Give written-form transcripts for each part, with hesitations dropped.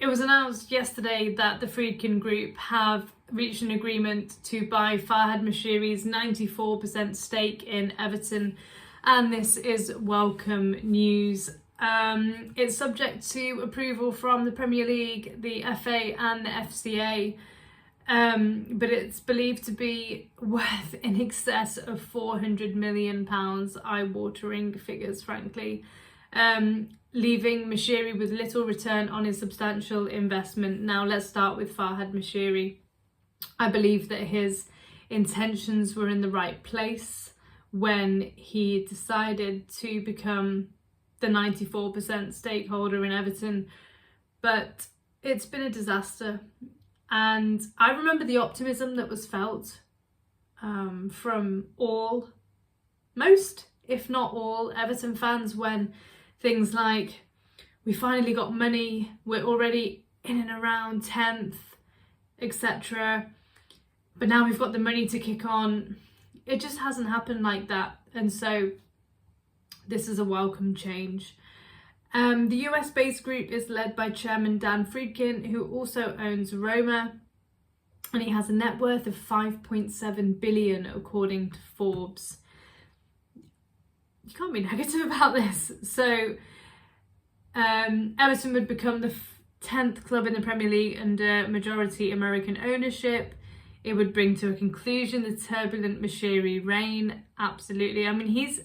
It was announced yesterday that the Friedkin Group have reached an agreement to buy Farhad Moshiri's 94% stake in Everton, and this is welcome news. It's subject to approval from the Premier League, the FA and the FCA, but it's believed to be worth in excess of £400 million, eye-watering figures, frankly. Leaving Moshiri with little return on his substantial investment. Now let's start with Farhad Moshiri. I believe that his intentions were in the right place when he decided to become the 94% stakeholder in Everton, but it's been a disaster. And I remember the optimism that was felt from most, if not all, Everton fans when things like, we finally got money, we're already in and around 10th, etc. But now we've got the money to kick on. It just hasn't happened like that. And so this is a welcome change. The US-based group is led by Chairman Dan Friedkin, who also owns Roma, and he has a net worth of 5.7 billion, according to Forbes. You can't be negative about this. So Everton would become the 10th club in the Premier League under majority American ownership. It would bring to a conclusion the turbulent Moshiri reign. Absolutely. I mean, he's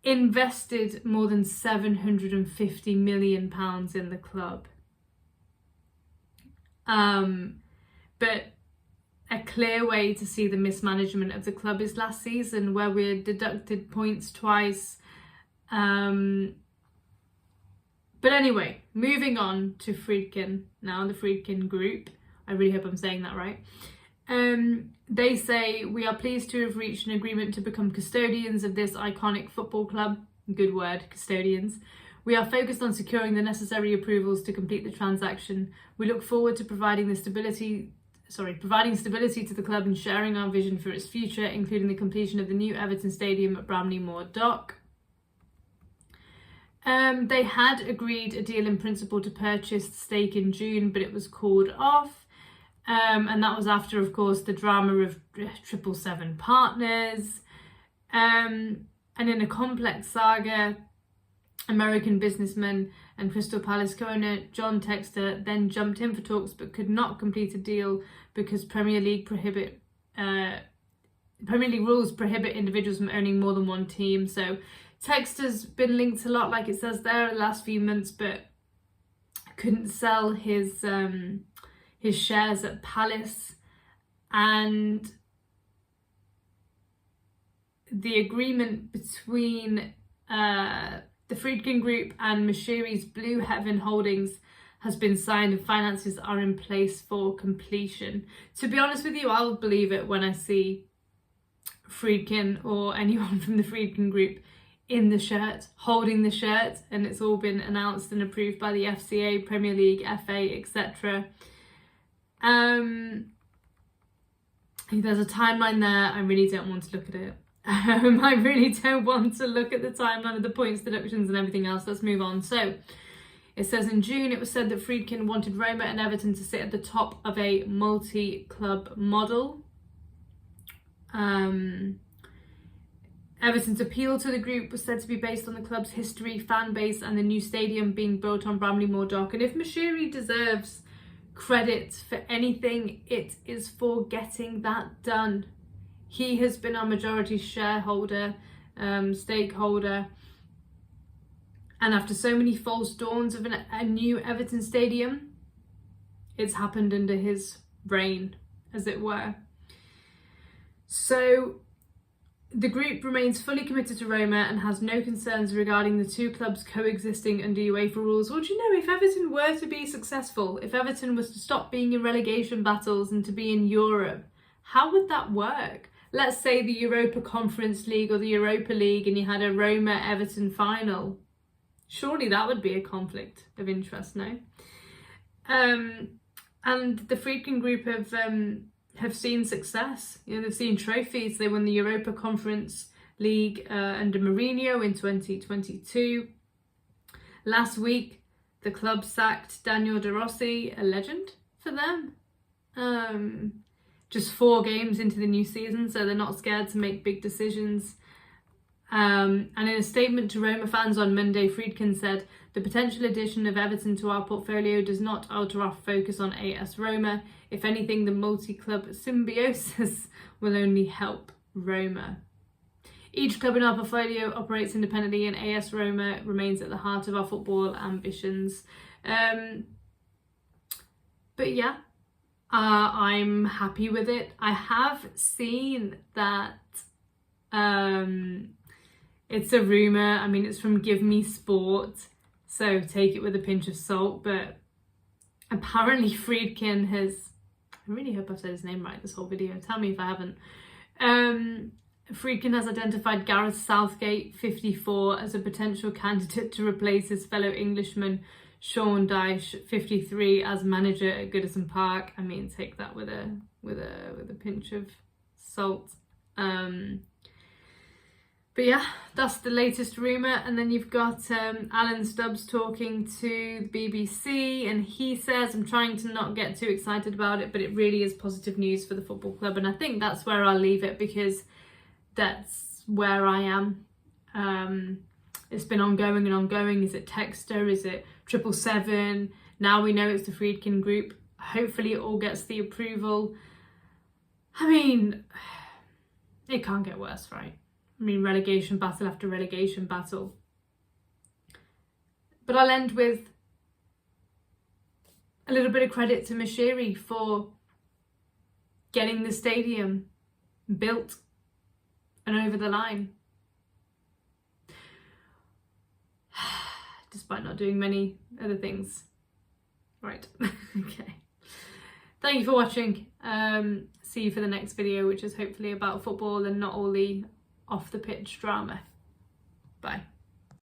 invested more than £750 million in the club. But a clear way to see the mismanagement of the club is last season, where we deducted points twice. But anyway, moving on to Friedkin now, the Friedkin Group. I really hope I'm saying that right. They say, we are pleased to have reached an agreement to become custodians of this iconic football club. Good word, custodians. We are focused on securing the necessary approvals to complete the transaction. We look forward to providing stability to the club and sharing our vision for its future, including the completion of the new Everton Stadium at Bramley Moor Dock. They had agreed a deal in principle to purchase the stake in June, but it was called off. And that was after, of course, the drama of 777 partners. And in a complex saga, American businessman and Crystal Palace co-owner John Textor then jumped in for talks but could not complete a deal because Premier League rules prohibit individuals from owning more than one team. So Textor's been linked a lot, like it says there, the last few months, but couldn't sell his shares at Palace. And the agreement between the Friedkin Group and Moshiri's Blue Heaven Holdings has been signed and finances are in place for completion. To be honest with you, I'll believe it when I see Friedkin or anyone from the Friedkin Group in the shirt, holding the shirt, and it's all been announced and approved by the FCA, Premier League, FA, etc. There's a timeline there. I really don't want to look at it. I really don't want to look at the timeline of the points deductions and everything else. Let's move on. So it says in June, it was said that Friedkin wanted Roma and Everton to sit at the top of a multi-club model. Everton's appeal to the group was said to be based on the club's history, fan base, and the new stadium being built on Bramley Moor Dock. And if Moshiri deserves credit for anything, it is for getting that done. He has been our majority shareholder, stakeholder, and after so many false dawns of a new Everton stadium, it's happened under his reign, as it were. So the group remains fully committed to Roma and has no concerns regarding the two clubs coexisting under UEFA rules. Well, do you know, if Everton were to be successful, if Everton was to stop being in relegation battles and to be in Europe, how would that work? Let's say the Europa Conference League or the Europa League and you had a Roma-Everton final. Surely that would be a conflict of interest, no? And the Friedkin Group have seen success. You know, they've seen trophies. They won the Europa Conference League under Mourinho in 2022. Last week, The club sacked Daniel De Rossi, a legend for them. Just 4 games into the new season, so they're not scared to make big decisions. And in a statement to Roma fans on Monday, Friedkin said, "The potential addition of Everton to our portfolio does not alter our focus on AS Roma. If anything, the multi-club symbiosis will only help Roma. Each club in our portfolio operates independently and AS Roma remains at the heart of our football ambitions." But yeah, I'm happy with it. I have seen that it's a rumour. I mean, it's from Give Me Sport, so take it with a pinch of salt, but apparently Friedkin has, I really hope I've said his name right this whole video, tell me if I haven't. Friedkin has identified Gareth Southgate, 54, as a potential candidate to replace his fellow Englishman Sean Dyche, 53, as manager at Goodison Park. I mean, take that with a pinch of salt. But yeah, that's the latest rumour. And then you've got Alan Stubbs talking to the BBC, and he says, "I'm trying to not get too excited about it, but it really is positive news for the football club." And I think that's where I'll leave it, because that's where I am. It's been ongoing and ongoing. Is it Texter? Is it 777? Now we know it's the Friedkin Group. Hopefully it all gets the approval. I mean, it can't get worse, right? I mean, relegation battle after relegation battle. But I'll end with a little bit of credit to Moshiri for getting the stadium built and over the line, despite not doing many other things. Right, okay. Thank you for watching. See you for the next video, which is hopefully about football and not all the off the pitch drama. Bye.